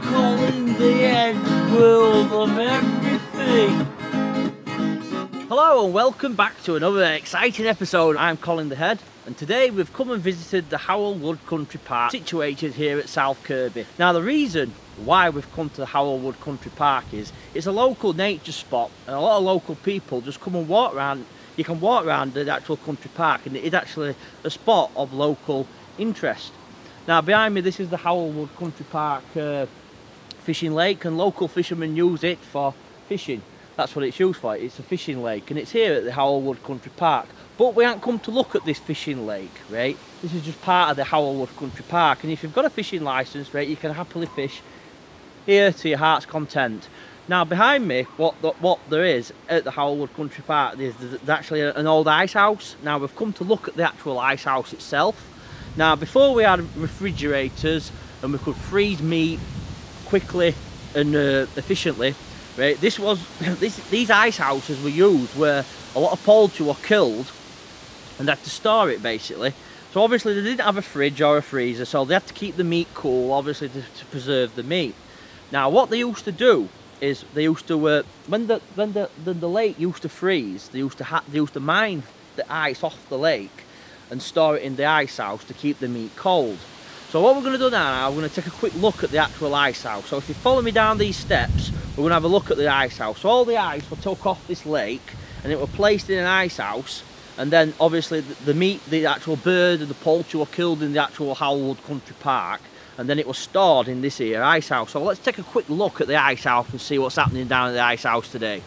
Colin The Head, World of Everything. Hello and welcome back to another exciting episode. I'm Colin The Head, and today we've come and visited the Howell Wood Country Park, situated here at South Kirkby. Now the reason why we've come to the Howell Wood Country Park is it's a local nature spot, and a lot of local people just come and walk around. You can walk around the actual country park, and it is actually a spot of local interest. Now behind me, this is the Howell Wood Country Park fishing lake, and local fishermen use it for fishing. That's what it's used for. It's a fishing lake, and it's here at the Howell Wood Country Park. But we haven't come to look at this fishing lake, right? This is just part of the Howell Wood Country Park, and if you've got a fishing licence, right, you can happily fish here to your heart's content. Now behind me, what there is at the Howell Wood Country Park is there's actually an old ice house. Now we've come to look at the actual ice house itself. Now before we had refrigerators and we could freeze meat quickly and efficiently, right? These ice houses were used where a lot of poultry were killed and they had to store it basically. So obviously they didn't have a fridge or a freezer, so they had to keep the meat cool, obviously to preserve the meat. Now what they used to do is they used to when the lake used to freeze, they used to mine the ice off the lake and store it in the ice house to keep the meat cold. So what we're going to do now, we're going to take a quick look at the actual ice house. So if you follow me down these steps, we're going to have a look at the ice house. So all the ice were took off this lake and it were placed in an ice house, and then obviously the meat, the actual bird and the poultry were killed in the actual Howell Wood Country Park, and then it was stored in this here ice house. So let's take a quick look at the ice house and see what's happening down at the ice house today.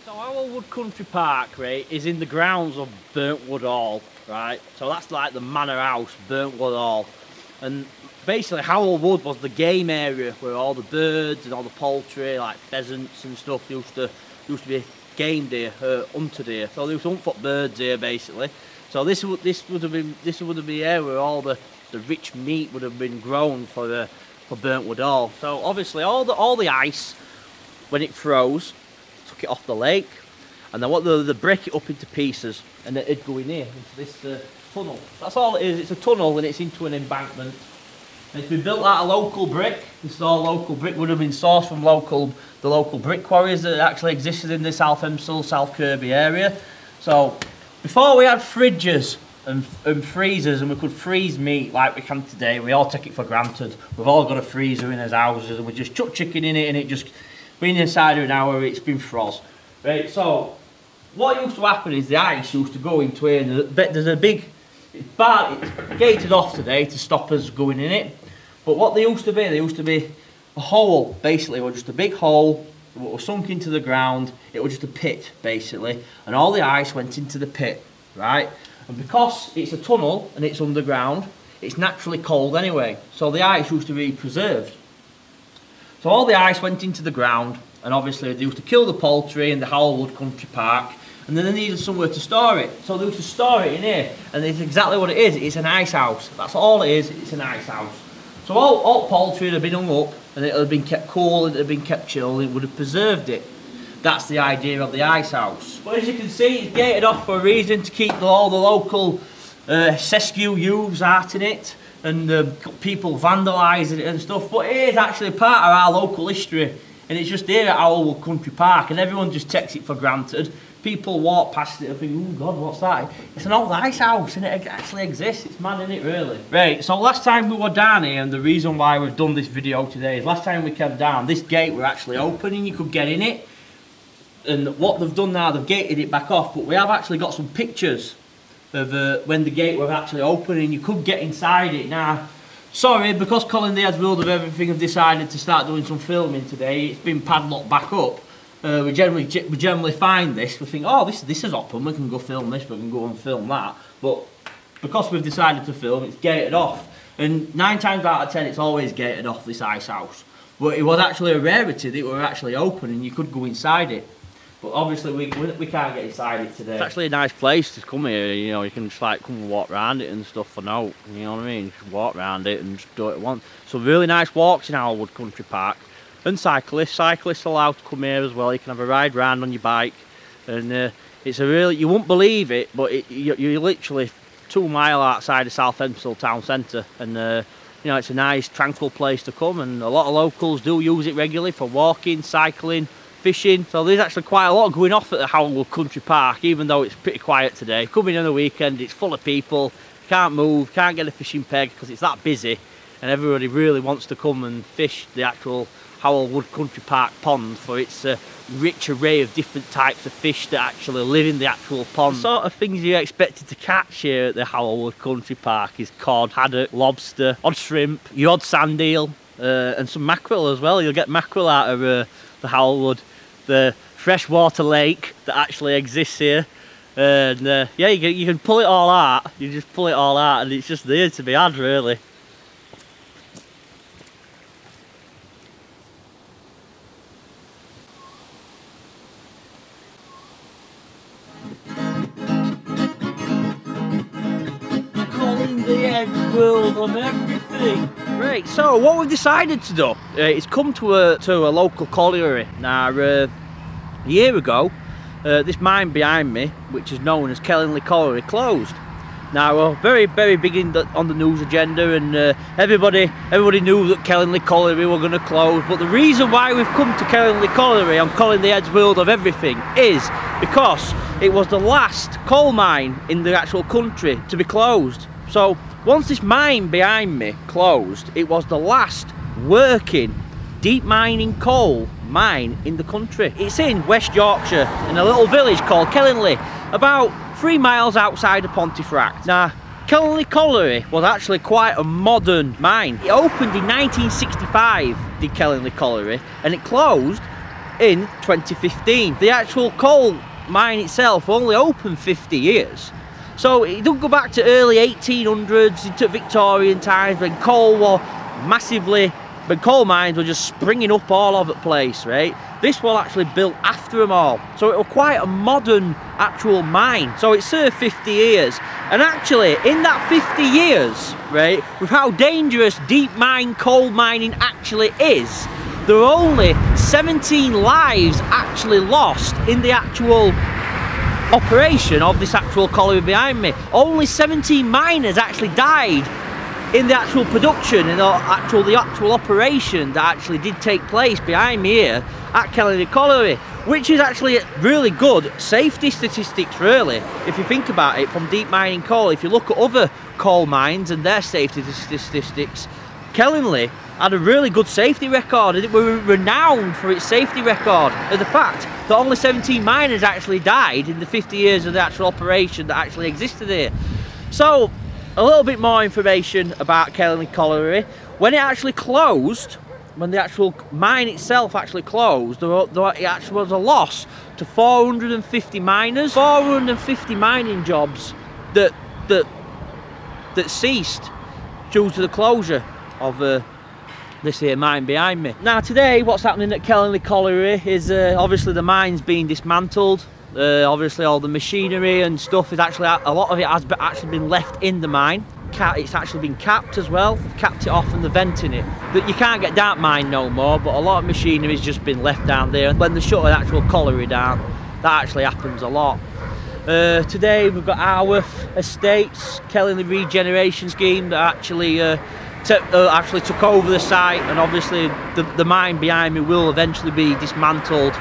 So Howell Wood Country Park, right, is in the grounds of Burntwood Hall, right? So that's like the manor house, Burntwood Hall. And basically Howell Wood was the game area where all the birds and all the poultry, like pheasants and stuff, used to be game deer, hunted here. So they used to hunt for birds here basically. So this would have been here where all the rich meat would have been grown for Burntwood Hall. So obviously all the ice, when it froze, took it off the lake, and then they break it up into pieces, and then it'd go in here into this tunnel. That's all it is. It's a tunnel, and it's into an embankment. And it's been built out of local brick. This is all local brick. Would have been sourced from the local brick quarries that actually existed in the South Elmsall, South Kirkby area. So before we had fridges and freezers, and we could freeze meat like we can today, we all take it for granted. We've all got a freezer in our houses, and we just chuck chicken in it, and it just been inside of an hour, it's been froze. Right, so what used to happen is the ice used to go into here, and there's a big bar, it's gated off today to stop us going in it. But what there used to be a hole, basically, or just a big hole that was sunk into the ground. It was just a pit, basically, and all the ice went into the pit, right? And because it's a tunnel and it's underground, it's naturally cold anyway, so the ice used to be preserved. So all the ice went into the ground, and obviously they used to kill the poultry in the Howell Wood Country Park, and then they needed somewhere to store it. So they used to store it in here, and it's exactly what it is. It's an ice house. That's all it is. It's an ice house. So all poultry had been hung up, and it had been kept cool, and it had been kept chilled, and it would have preserved it. That's the idea of the ice house. But as you can see, it's gated off for a reason, to keep all the local sesquiu youths out in it, and people vandalising it and stuff. But it is actually part of our local history, and it's just here at Howell Wood Country Park, and everyone just takes it for granted. People walk past it and think, oh God, what's that? It's an old ice house, and it actually exists. It's mad, isn't it, really? Right, so last time we were down here, and the reason why we've done this video today is last time we came down, this gate were actually open and you could get in it. And what they've done now, they've gated it back off, but we have actually got some pictures of when the gate was actually open and you could get inside it. Now, sorry, because Colin The Head's World of Everything have decided to start doing some filming today, it's been padlocked back up. We generally find this, we think, oh, this is open, we can go film this, we can go and film that. But because we've decided to film, it's gated off. And 9 times out of 10, it's always gated off, this ice house. But it was actually a rarity that it were actually open and you could go inside it. But obviously we can't get inside it today. It's actually a nice place to come here, you know, you can just like come and walk around it and stuff for now, you know what I mean? Just walk around it and just do it once. So really nice walks in Howell Wood Country Park. and cyclists allowed to come here as well. You can have a ride round on your bike, and it's a really, you won't believe it, but you're literally 2 miles outside of South Elmsall town centre, and you know, it's a nice tranquil place to come, and a lot of locals do use it regularly for walking, cycling, fishing. So there's actually quite a lot going off at the Howell Wood Country Park, even though it's pretty quiet today. Coming on the weekend, it's full of people, can't move, can't get a fishing peg because it's that busy, and everybody really wants to come and fish the actual Howell Wood Country Park pond for its rich array of different types of fish that actually live in the actual pond. The sort of things you're expected to catch here at the Howell Wood Country Park is cod, haddock, lobster, odd shrimp, your odd sand eel, and some mackerel as well. You'll get mackerel out of the Howell Wood, the freshwater lake that actually exists here. And yeah, you can pull it all out. You just pull it all out and it's just there to be had, really. Colin The Head World of Everything. Right, so what we've decided to do is come to a local colliery. Now, a year ago, this mine behind me, which is known as Kellingley Colliery, closed. Now, very big on the news agenda, and everybody knew that Kellingley Colliery were going to close. But the reason why we've come to Kellingley Colliery on Colin The Head's World of Everything is because it was the last coal mine in the actual country to be closed. So once this mine behind me closed, it was the last working deep mining coal mine in the country. It's in West Yorkshire, in a little village called Kellingley, about 3 miles outside of Pontefract. Now, Kellingley Colliery was actually quite a modern mine. It opened in 1965, the Kellingley Colliery, and it closed in 2015. The actual coal mine itself only opened 50 years. So it don't go back to early 1800s into Victorian times when coal was massively, but coal mines were just springing up all over the place, right? This was actually built after them all. So it was quite a modern actual mine. So it served 50 years. And actually, in that 50 years, right, with how dangerous deep mine coal mining actually is, there are only 17 lives actually lost in the actual operation of this actual colliery behind me. Only 17 miners actually died in the actual production, in the actual operation that actually did take place behind me here at Kellingley Colliery, which is actually really good safety statistics, really, if you think about it, from deep mining coal. If you look at other coal mines and their safety statistics, Kellingley had a really good safety record, and it was renowned for its safety record, and the fact that only 17 miners actually died in the 50 years of the actual operation that actually existed here. So, a little bit more information about Kellingley Colliery. When it actually closed, when the actual mine itself actually closed, it actually was a loss to 450 miners, 450 mining jobs that ceased due to the closure of this here mine behind me. Now today, what's happening at Kellingley Colliery is obviously the mine's being dismantled. Obviously all the machinery and stuff is actually, a lot of it has actually been left in the mine. It's actually been capped as well. They've capped it off and they're venting it. But you can't get down mine no more, but a lot of machinery has just been left down there. And when they shut the actual colliery down, that actually happens a lot. Today we've got Arworth Estates, Kellingley Regeneration Scheme that actually took over the site, and obviously the mine behind me will eventually be dismantled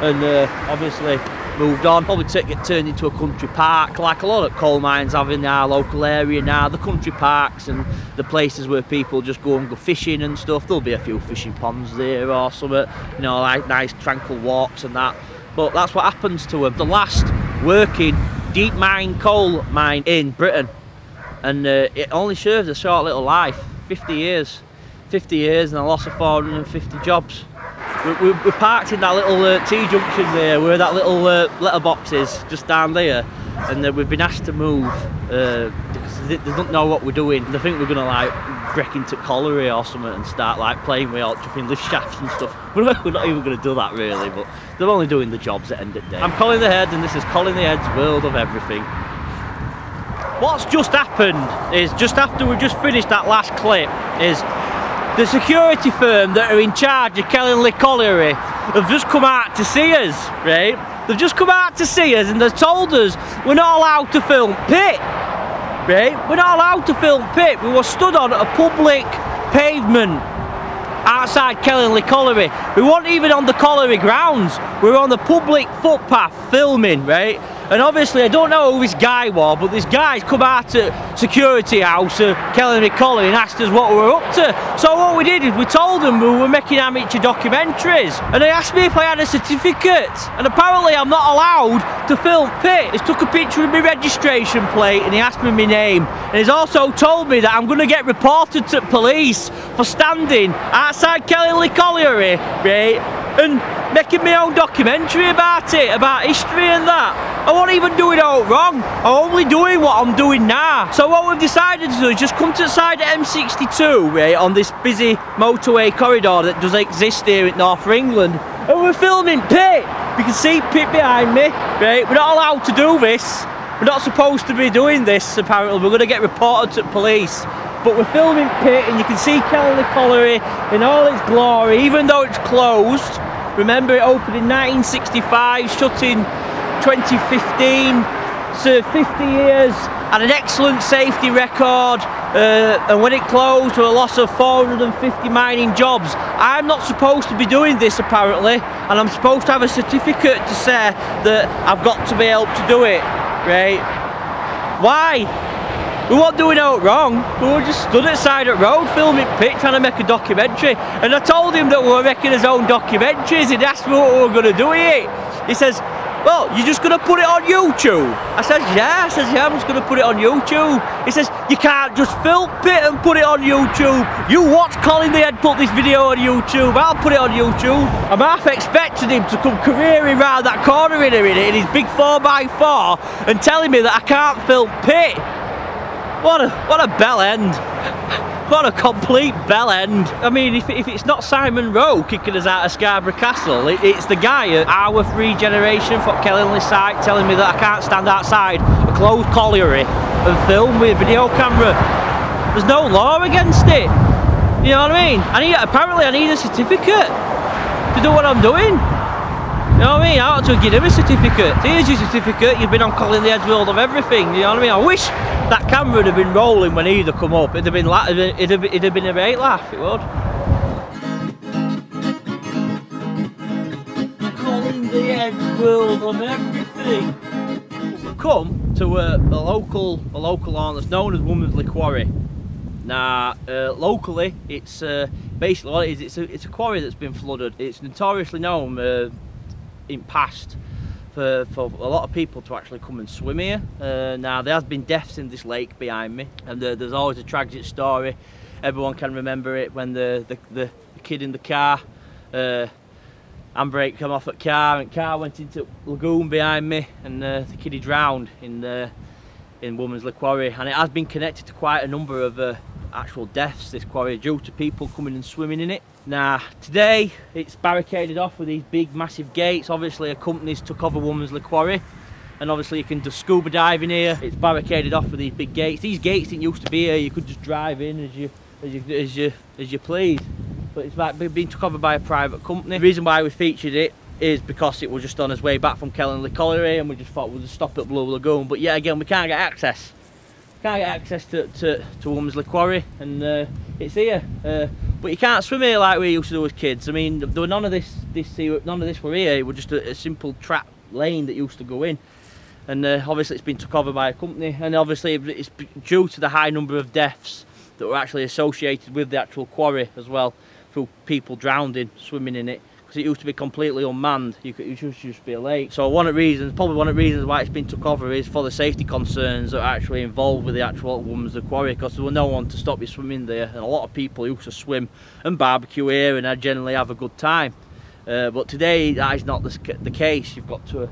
and obviously moved on. Probably get turned into a country park, like a lot of coal mines have in our local area now. The country parks and the places where people just go and go fishing and stuff. There'll be a few fishing ponds there or something, you know, like nice tranquil walks and that. But that's what happens to them. The last working deep mine coal mine in Britain, and it only served a short little life. 50 years and a loss of 450 jobs. We're parked in that little T-junction there, where that little letterbox is, just down there, and we've been asked to move because they don't know what we're doing. They think we're going to like break into colliery or something and start like playing with jumping lift shafts and stuff. We're not even going to do that really, but they're only doing the jobs at the end of the day. I'm Colin The Head, and this is Colin The Head's World of Everything. What's just happened is, just after we just finished that last clip, is the security firm that are in charge of Kellingley Colliery have just come out to see us, right? They've just come out to see us and they've told us we're not allowed to film pit, right? We're not allowed to film pit. We were stood on a public pavement outside Kellingley Colliery. We weren't even on the colliery grounds. We were on the public footpath filming, right? And obviously I don't know who this guy was, but this guy's come out to security house at Kellingley Colliery and asked us what we were up to. So what we did is we told them we were making amateur documentaries, and they asked me if I had a certificate, and apparently I'm not allowed to film pit. He's took a picture of my registration plate and he asked me my name, and he's also told me that I'm going to get reported to police for standing outside Kellingley Colliery, right, and making my own documentary about it, about history and that. I wasn't even doing it all wrong. I'm only doing what I'm doing now. So what we've decided to do is just come to the side of M62, right, on this busy motorway corridor that does exist here in North England, and we're filming pit. You can see pit behind me, right? We're not allowed to do this. We're not supposed to be doing this, apparently. We're going to get reported to police. But we're filming pit, and you can see Kellingley Colliery in all its glory, even though it's closed. Remember, it opened in 1965, shut in 2015, served 50 years, had an excellent safety record, and when it closed, there was a loss of 450 mining jobs. I'm not supposed to be doing this, apparently, and I'm supposed to have a certificate to say that I've got to be able to do it, right? Why? We weren't doing it wrong. We were just stood at the side of the road filming pit, trying to make a documentary, and I told him that we were making his own documentaries. He'd asked me what we were going to do with it. He says, well, you're just going to put it on YouTube? I said, yeah. I said, yeah, I'm just going to put it on YouTube. He says, you can't just film pit and put it on YouTube. You watch Colin The Head put this video on YouTube, I'll put it on YouTube. I'm half expecting him to come careering round that corner in his big 4x4 and telling me that I can't film pit. What a bell end. What a complete bell end. I mean, if it's not Simon Rowe kicking us out of Scarborough Castle, it's the guy at our regeneration for Kellingley site telling me that I can't stand outside a closed colliery and film with a video camera. There's no law against it. You know what I mean? Apparently I need a certificate to do what I'm doing. You know what I mean? I ought to give him a certificate. Here's your certificate, you've been on Colin The Head's World of Everything. You know what I mean? I wish that camera would have been rolling when he'd have come up. It'd have been a great laugh, it would. Colin The Head's World of Everything. We've come to a local lawn that's known as Womersley Quarry. Now, locally, it's basically what it is. It's a quarry that's been flooded. It's notoriously known in past for a lot of people to actually come and swim here. Now there has been deaths in this lake behind me, and there's always a tragic story. Everyone can remember it when the kid in the car, handbrake came off the car and car went into the lagoon behind me, and the kid he drowned in Womersley Quarry, and it has been connected to quite a number of actual deaths, this quarry, due to people coming and swimming in it. Now today it's barricaded off with these big massive gates. Obviously a company's took over Womersley Quarry, and obviously you can do scuba diving here. It's barricaded off with these big gates. These gates didn't used to be here. You could just drive in as you please, but it's been took over by a private company. The reason why we featured it is because it was just on its way back from Kellingley Colliery, and we just thought we'd just stop at Blue Lagoon. But yet again, we can't get access. Can't get access to Womersley Quarry, and it's here. But you can't swim here like we used to do as kids. I mean, there were none of this were here. It was just a simple trap lane that used to go in, and obviously it's been took over by a company, and obviously it's due to the high number of deaths that were actually associated with the actual quarry as well, through people drowning swimming in it. Because it used to be completely unmanned, it used to just be a lake. So probably one of the reasons why it's been took over is for the safety concerns that are actually involved with the actual Womersley Quarry, because there was no one to stop you swimming there, and a lot of people used to swim and barbecue here and generally have a good time. But today that is not the case. You've got to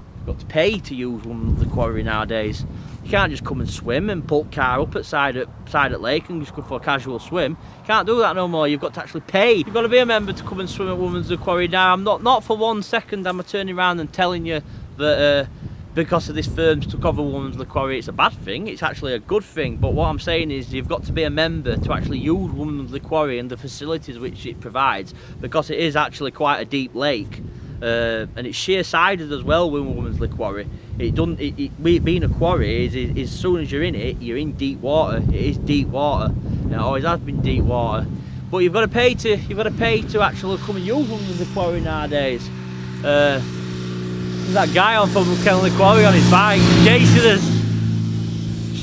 pay to use Womersley Quarry nowadays. You can't just come and swim and pull car up at side at lake and just go for a casual swim. You can't do that no more. You've got to actually pay. You've got to be a member to come and swim at Womersley Quarry. Now, I'm not for 1 second am I turning around and telling you that because of this firm's took over Womersley Quarry, it's a bad thing. It's actually a good thing. But what I'm saying is you've got to be a member to actually use Womersley Quarry and the facilities which it provides, because it is actually quite a deep lake. And it's sheer-sided as well with Womersley Quarry. Being a quarry is as soon as you're in it, you're in deep water. It is deep water. It always has been deep water. But you've got to pay to actually come and use Womersley Quarry nowadays. There's that guy on from Kellingley Colliery on his bike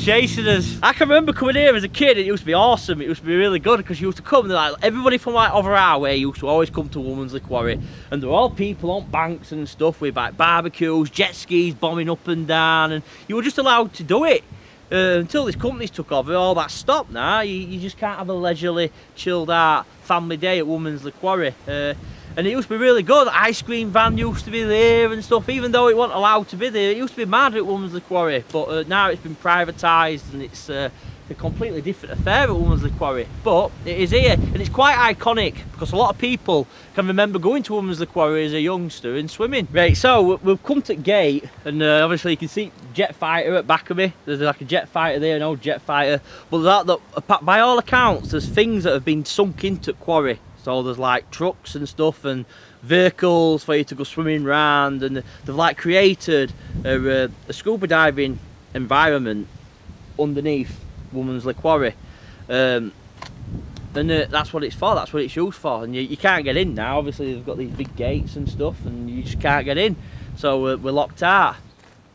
chasing us. I can remember coming here as a kid. It used to be awesome. It used to be really good because you used to come and like everybody from like over our way used to always come to Womersley Quarry, and there were all people on banks and stuff with like barbecues, jet skis bombing up and down, and you were just allowed to do it until these companies took over. All that stopped now. You just can't have a leisurely, chilled out family day at Womersley Quarry. And it used to be really good. The ice cream van used to be there and stuff, even though it wasn't allowed to be there. It used to be mad at Womersley Quarry, but now it's been privatised and it's a completely different affair at Womersley Quarry. But it is here, and it's quite iconic because a lot of people can remember going to Womersley Quarry as a youngster and swimming. Right, so we've come to the gate, and obviously you can see jet fighter at back of me. There's like a jet fighter there, an old jet fighter. But by all accounts, there's things that have been sunk into the quarry. So there's like trucks and stuff and vehicles for you to go swimming around, and they've like created a scuba diving environment underneath Womersley Quarry, and that's what it's for. That's what it's used for. And you can't get in now. Obviously they've got these big gates and stuff, and you just can't get in. So we're locked out.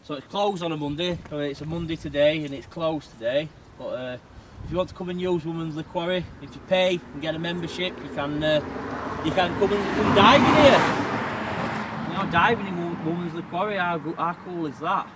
So it's closed on a Monday. I mean, it's a Monday today, and it's closed today. But if you want to come and use Womersley Quarry, if you pay and get a membership, you can come and dive in here. You know, diving in Womersley Quarry, how cool is that?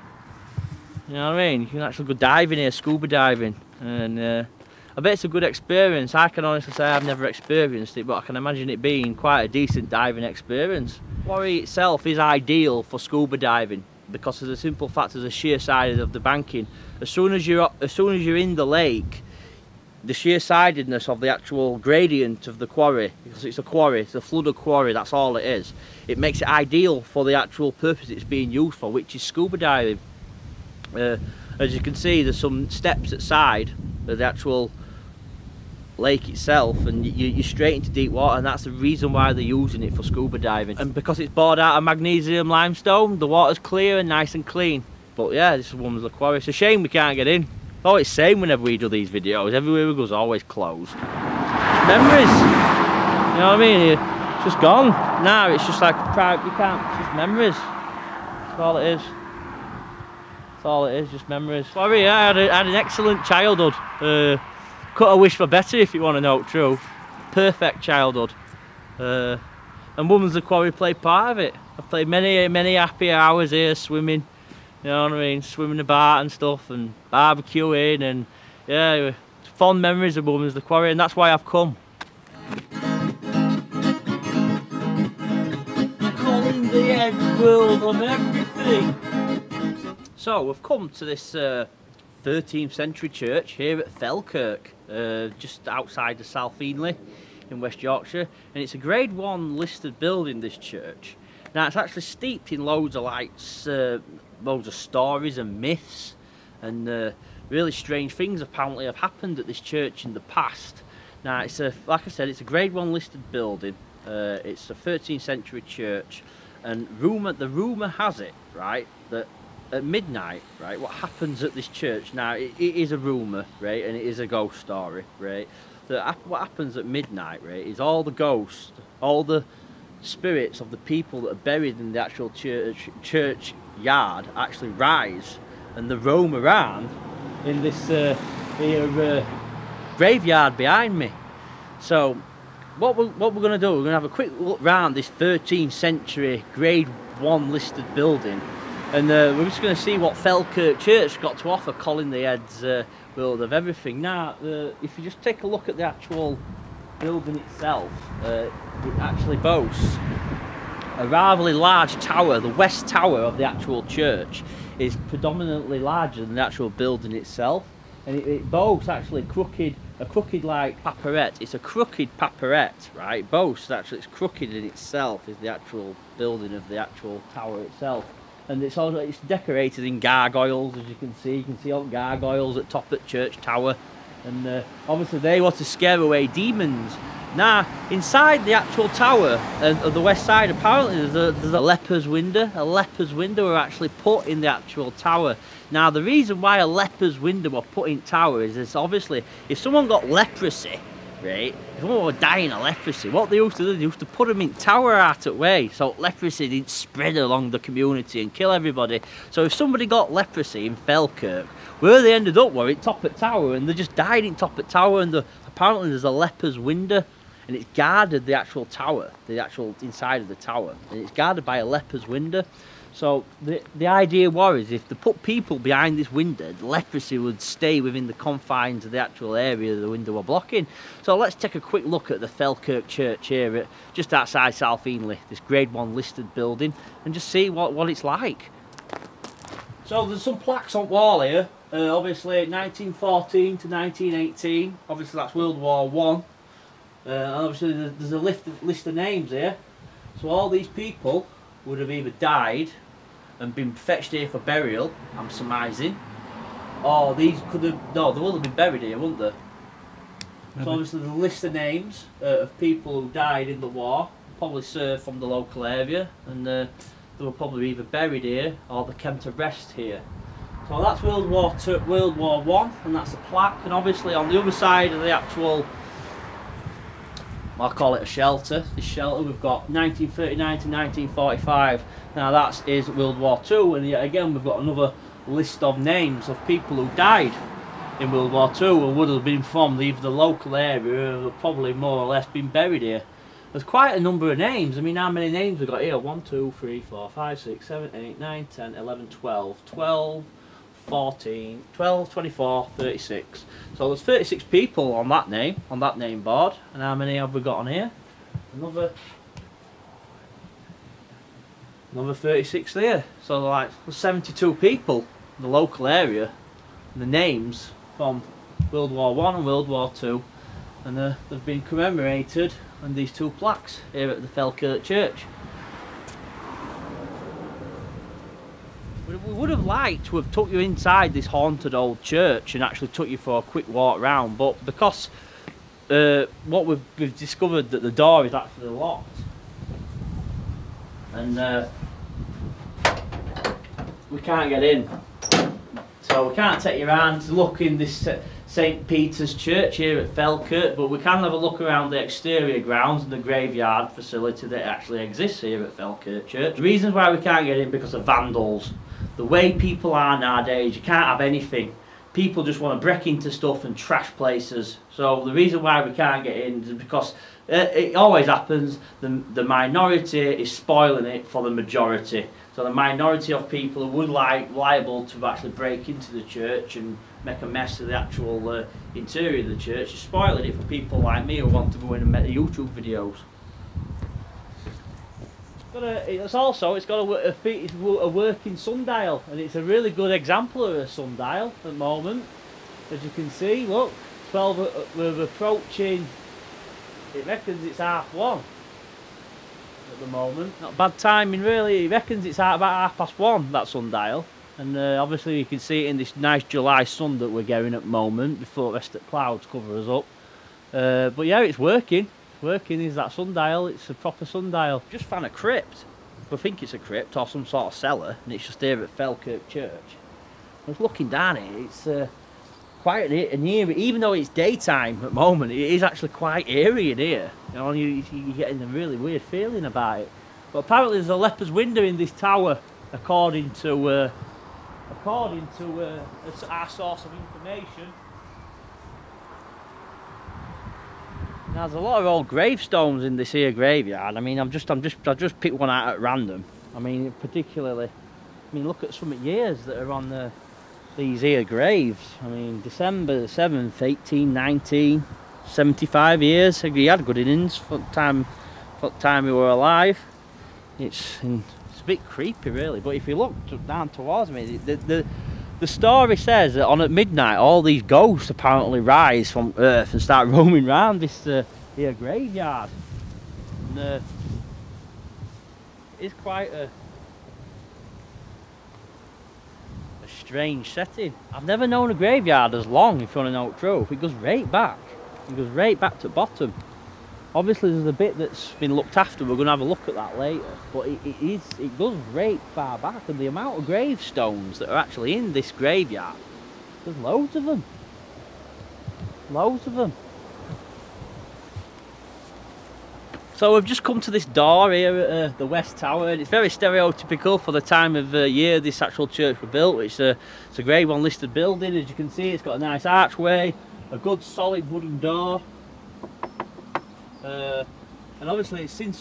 You know what I mean? You can actually go diving here, scuba diving, and I bet it's a good experience. I can honestly say I've never experienced it, but I can imagine it being quite a decent diving experience. The quarry itself is ideal for scuba diving because of the simple fact of the sheer size of the banking. As soon as you're in the lake, the sheer-sidedness of the actual gradient of the quarry, because it's a quarry, it's a flooded quarry, that's all it is. It makes it ideal for the actual purpose it's being used for, which is scuba diving. As you can see, there's some steps at side of the actual lake itself, and you're straight into deep water, and that's the reason why they're using it for scuba diving. And because it's bored out of magnesium limestone, the water's clear and nice and clean. But yeah, this is Womersley Quarry. It's a shame we can't get in. It's always the same whenever we do these videos. Everywhere we go is always closed. It's memories. You know what I mean? It's just gone. Now it's just like private. You can't. It's just memories. That's all it is. That's all it is. Just memories. Sorry, yeah, I had an excellent childhood. Could have wished for better, if you want to know the truth. Perfect childhood. And Womersley Quarry played part of it. I played many happy hours here swimming. You know what I mean, swimming about and stuff, and barbecuing, and yeah, fond memories of Womersley Quarry, and that's why I've come. Colin The Head World of Everything. So we've come to this 13th century church here at Felkirk, just outside of South Kirkby in West Yorkshire, and it's a Grade 1 listed building, this church. Now it's actually steeped in loads of loads of stories and myths, and really strange things apparently have happened at this church in the past. Now it's like I said, it's a Grade 1 listed building. It's a 13th century church, and the rumour has it, right, that at midnight, right, what happens at this church, now it is a rumour, right, and it is a ghost story, right, that what happens at midnight, right, is all the ghosts, all the spirits of the people that are buried in the actual church yard actually rise, and they roam around in this graveyard behind me. So what we're going to do, we're going to have a quick look round this 13th century Grade 1 listed building, and we're just going to see what Felkirk Church got to offer Colin The Head's World of Everything. Now if you just take a look at the actual building itself, it actually boasts a rather large tower. The west tower of the actual church is predominantly larger than the actual building itself, and it boasts actually a crooked like parapet. It's a crooked parapet, right? It boasts actually it's crooked in itself, is the actual building of the actual tower itself. and it's decorated in gargoyles, as you can see. You can see all the gargoyles at top of the church tower, and obviously they want to scare away demons. Now, inside the actual tower of the west side, apparently there's a leper's window. A leper's window were actually put in the actual tower. Now, the reason why a leper's window were put in tower is obviously if someone got leprosy, right, if someone were dying of leprosy, what they used to do, they used to put them in tower out of way, so leprosy didn't spread along the community and kill everybody. So if somebody got leprosy in Felkirk, where they ended up were at top of tower, and they just died in top of tower, and apparently there's a leper's window, and it's guarded the actual tower, the actual inside of the tower, and it's guarded by a leper's window. So the idea was, if they put people behind this window, the leprosy would stay within the confines of the actual area the window were blocking. So let's take a quick look at the Felkirk Church here, just outside South Ainley, this Grade 1 listed building, and just see what it's like. So there's some plaques on wall here, obviously 1914 to 1918, obviously that's World War One. Obviously there's a list of names here, so all these people would have either died and been fetched here for burial, I'm surmising, or these could have, no, they would have been buried here, wouldn't they? Maybe. So obviously the list of names of people who died in the war, probably served from the local area, and they were probably either buried here or they came to rest here. So that's World War II, World War One, and that's a plaque, and obviously on the other side of the actual, I'll call it a shelter, this shelter, we've got 1939 to 1945. Now that is World War II, and yet again we've got another list of names of people who died in World War II and would have been from either the local area or probably more or less been buried here. There's quite a number of names. I mean, how many names we've got here? 1, 2, 3, 4, 5, 6, 7, 8, 9, 10, 11, 12, 12, 14, 12, 24, 36. So there's 36 people on that name board. And how many have we got on here? Another 36 there. So like there's 72 people in the local area. And the names from World War One and World War Two, and they've been commemorated on these two plaques here at the Felkirk Church. We would have liked to have took you inside this haunted old church and actually took you for a quick walk round, but because what we've discovered that the door is actually locked, and we can't get in, so we can't take you around to look in this St Peter's Church here at Felkirk, but we can have a look around the exterior grounds and the graveyard facility that actually exists here at Felkirk Church. The reasons why we can't get in because of vandals. The way people are nowadays, you can't have anything. People just want to break into stuff and trash places. So the reason why we can't get in is because it always happens, the minority is spoiling it for the majority. So the minority of people who would liable to actually break into the church and make a mess of the actual interior of the church is spoiling it for people like me who want to go in and make the YouTube videos. It's got a working sundial, and it's a really good example of a sundial at the moment. As you can see, look, 12. We're approaching. It reckons it's 1:30 at the moment. Not bad timing, really. It reckons it's about 1:30, that sundial, and obviously you can see it in this nice July sun that we're getting at the moment before the rest of the clouds cover us up. But yeah, it's working. Working is that sundial. It's a proper sundial. Just found a crypt. I think it's a crypt or some sort of cellar, and it's just here at Felkirk Church. I was looking down here. It's quite an eerie, even though it's daytime at the moment. It is actually quite eerie in here. You know, you're getting a really weird feeling about it. But apparently there's a leper's window in this tower, according to our source of information. Now, there's a lot of old gravestones in this here graveyard. I mean, I just picked one out at random. I mean, particularly, look at some years that are on these here graves. I mean, December 7th, 1819, 75 years. He had good innings for the time we were alive. It's a bit creepy, really. But if you look down towards me, the story says that at midnight all these ghosts apparently rise from earth and start roaming around this here graveyard. And it's quite a strange setting. I've never known a graveyard as long, if you want to know the truth. It goes right back. It goes right back to the bottom. Obviously there's a bit that's been looked after, we're going to have a look at that later. But it goes right far back, and the amount of gravestones that are actually in this graveyard, there's loads of them. Loads of them. So we've just come to this door here at the West Tower, and it's very stereotypical for the time of year this actual church was built. It's a Grade 1 listed building. As you can see, it's got a nice archway, a good solid wooden door, and obviously it's seen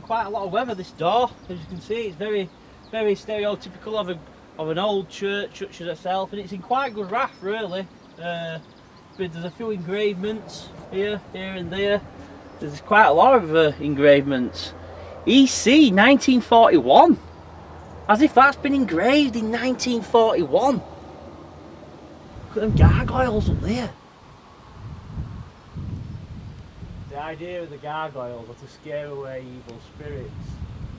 quite a lot of weather, this door. As you can see, it's very stereotypical of an old church such as itself, and it's in quite good wrath really. But there's a few engravements here and there. There's quite a lot of engravements. EC 1941, as if that's been engraved in 1941. Look at them gargoyles up there. The idea of the gargoyles was to scare away evil spirits,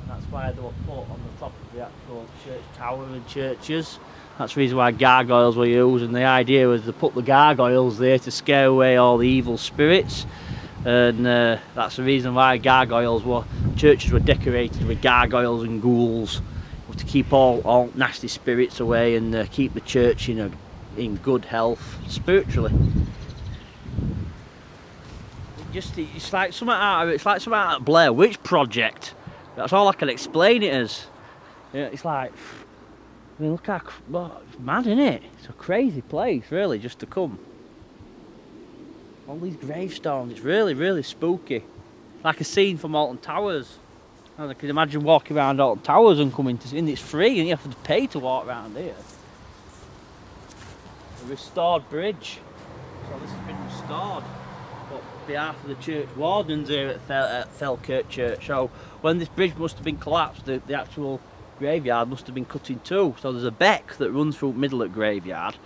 and that's why they were put on the top of the actual church tower and churches. That's the reason why gargoyles were used, and the idea was to put the gargoyles there to scare away all the evil spirits. And that's the reason why churches were decorated with gargoyles and ghouls, to keep all nasty spirits away and keep the church in good health spiritually. It's like something out of Blair Witch Project. That's all I can explain it as. Yeah, it's like, I mean, look how it's mad, isn't it? It's a crazy place, really, just to come. All these gravestones, it's really spooky. Like a scene from Alton Towers. And I can imagine walking around Alton Towers and coming to, and it's free, and you have to pay to walk around here. A restored bridge. So this has been restored on behalf of the church wardens here at Felkirk Church. So when this bridge must have been collapsed, the actual graveyard must have been cut in two. So there's a beck that runs through the middle of the graveyard.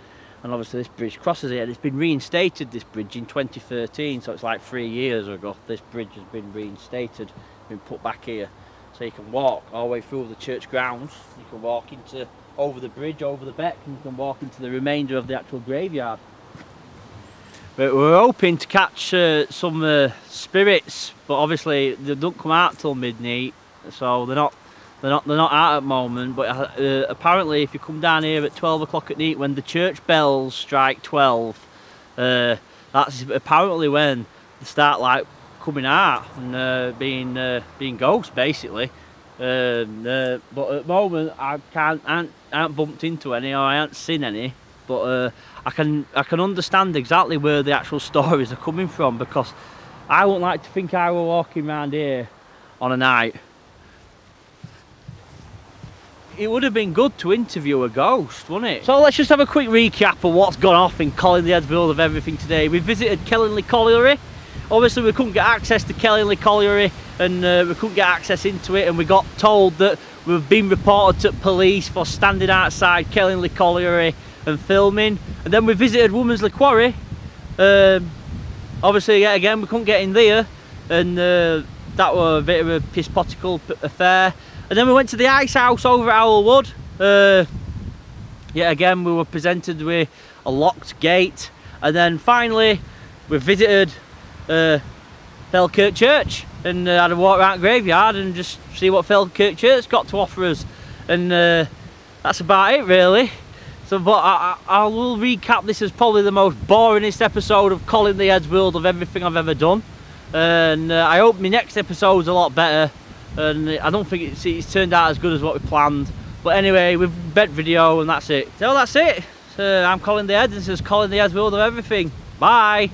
And obviously this bridge crosses it, and it's been reinstated, this bridge, in 2013, so it's like 3 years ago this bridge has been reinstated, been put back here. So you can walk all the way through the church grounds, you can walk over the bridge, over the beck, and you can walk into the remainder of the actual graveyard. But we're hoping to catch some spirits, but obviously they don't come out till midnight, so they're not out at the moment. But apparently if you come down here at 12 o'clock at night, when the church bells strike 12, that's apparently when they start like coming out and being ghosts basically. But at the moment I haven't bumped into any, or I haven't seen any. But I can understand exactly where the actual stories are coming from, because I wouldn't like to think I were walking around here on a night. It would have been good to interview a ghost, wouldn't it? So let's just have a quick recap of what's gone off in Colin The Head's World of Everything today. We visited Kellingley Colliery. Obviously we couldn't get access to Kellingley Colliery, and we couldn't get access into it, and we got told that we've been reported to police for standing outside Kellingley Colliery and filming. And then we visited Womersley Quarry. Obviously yet again we couldn't get in there, and that was a bit of a piss-potical affair. And then we went to the ice house over at Howell Wood. Yet again we were presented with a locked gate. And then finally we visited Felkirk Church, and had a walk around the graveyard and just see what Felkirk Church got to offer us. And that's about it really. So, but I will recap this as probably the most boringest episode of Colin The Head's World of Everything I've ever done. And I hope my next episode's a lot better. And I don't think it's turned out as good as what we planned. But anyway, we've bet video, and that's it. So that's it. I'm Colin The Head, this is Colin The Head's World of Everything. Bye.